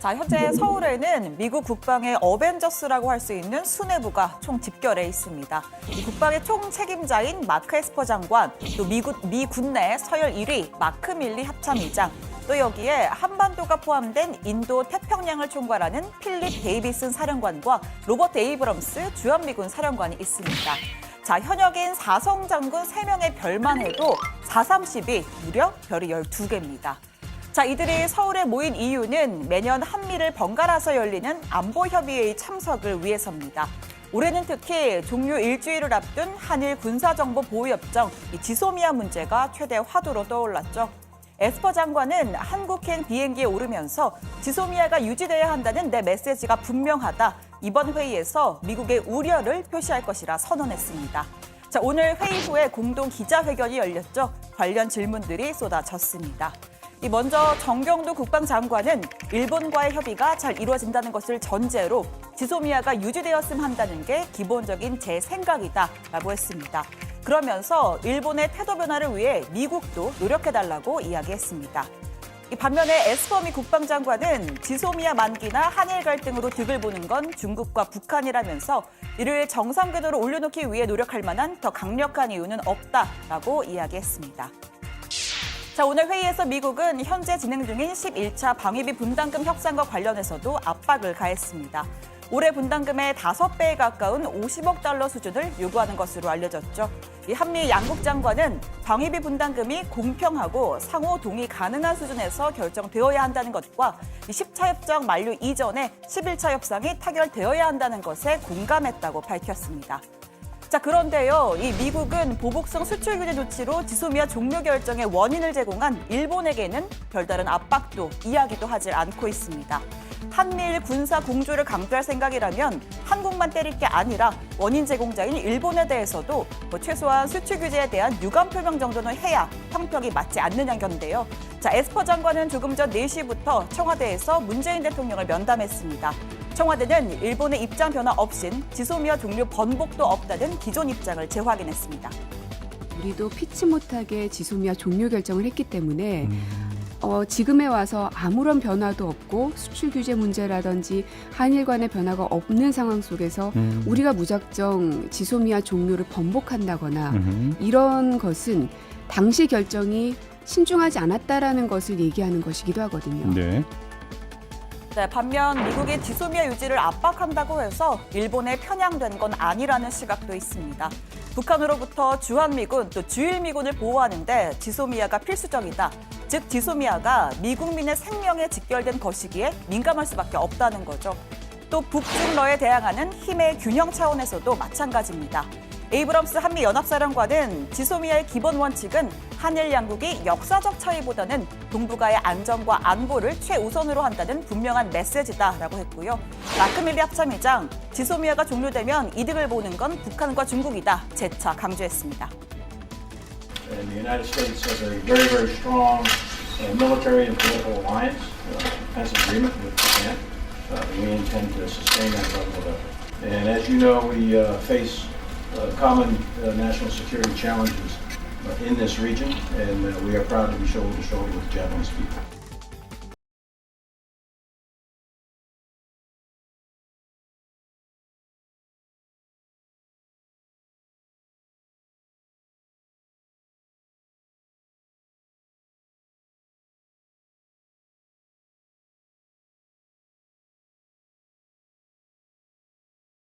자, 현재 서울에는 미국 국방의 어벤져스라고 할 수 있는 수뇌부가 총 집결해 있습니다. 이 국방의 총 책임자인 마크 에스퍼 장관, 또 미 군내 서열 1위 마크 밀리 합참의장, 또 여기에 한반도가 포함된 인도 태평양을 총괄하는 필립 데이비슨 사령관과 로버트 에이브럼스 주한미군 사령관이 있습니다. 자, 현역인 사성 장군 3명의 별만 해도 430이 무려 별이 12개입니다. 자, 이들이 서울에 모인 이유는 매년 한미를 번갈아서 열리는 안보협의회의 참석을 위해서입니다. 올해는 특히 종료 일주일을 앞둔 한일 군사정보보호협정 지소미아 문제가 최대 화두로 떠올랐죠. 에스퍼 장관은 한국행 비행기에 오르면서 지소미아가 유지돼야 한다는 내 메시지가 분명하다. 이번 회의에서 미국의 우려를 표시할 것이라 선언했습니다. 자, 오늘 회의 후에 공동 기자회견이 열렸죠. 관련 질문들이 쏟아졌습니다. 먼저 정경두 국방장관은 일본과의 협의가 잘 이루어진다는 것을 전제로 지소미아가 유지되었으면 한다는 게 기본적인 제 생각이다라고 했습니다. 그러면서 일본의 태도 변화를 위해 미국도 노력해달라고 이야기했습니다. 반면에 에스퍼 미 국방장관은 지소미아 만기나 한일 갈등으로 득을 보는 건 중국과 북한이라면서 이를 정상 궤도로 올려놓기 위해 노력할 만한 더 강력한 이유는 없다라고 이야기했습니다. 자, 오늘 회의에서 미국은 현재 진행 중인 11차 방위비 분담금 협상과 관련해서도 압박을 가했습니다. 올해 분담금의 5배에 가까운 50억 달러 수준을 요구하는 것으로 알려졌죠. 이 한미 양국 장관은 방위비 분담금이 공평하고 상호 동의 가능한 수준에서 결정되어야 한다는 것과 10차 협정 만료 이전에 11차 협상이 타결되어야 한다는 것에 공감했다고 밝혔습니다. 자, 그런데요, 이 미국은 보복성 수출 규제 조치로 지소미아 종료 결정의 원인을 제공한 일본에게는 별다른 압박도 이야기도 하지 않고 있습니다. 한미일 군사 공조를 강조할 생각이라면 한국만 때릴 게 아니라 원인 제공자인 일본에 대해서도 최소한 수출 규제에 대한 유감 표명 정도는 해야 평평이 맞지 않느냐는 건데요. 자, 에스퍼 장관은 조금 전 4시부터 청와대에서 문재인 대통령을 면담했습니다. 청와대는 일본의 입장 변화 없인 지소미아 종료 번복도 없다는 기존 입장을 재확인했습니다. 우리도 피치 못하게 지소미아 종료 결정을 했기 때문에 지금에 와서 아무런 변화도 없고 수출 규제 문제라든지 한일 간의 변화가 없는 상황 속에서 우리가 무작정 지소미아 종료를 번복한다거나 이런 것은 당시 결정이 신중하지 않았다라는 것을 얘기하는 것이기도 하거든요. 네. 네, 반면 미국이 지소미아 유지를 압박한다고 해서 일본에 편향된 건 아니라는 시각도 있습니다. 북한으로부터 주한미군 또 주일미군을 보호하는데 지소미아가 필수적이다. 즉 지소미아가 미국민의 생명에 직결된 것이기에 민감할 수밖에 없다는 거죠. 또 북중러에 대항하는 힘의 균형 차원에서도 마찬가지입니다. 에이브럼스 한미연합사령관은 지소미아의 기본 원칙은 한일 양국이 역사적 차이보다는 동북아의 안전과 안보를 최우선으로 한다는 분명한 메시지다라고 했고요. 마크 밀리 합참의장, 지소미아가 종료되면 이득을 보는 건 북한과 중국이다 재차 강조했습니다. And the United States has a very, very strong military and political alliance, defense agreement with Japan. We intend to sustain that level of effort. And as you know, we face common national security challenges in this region, and we are proud to be shoulder to shoulder with the Japanese people.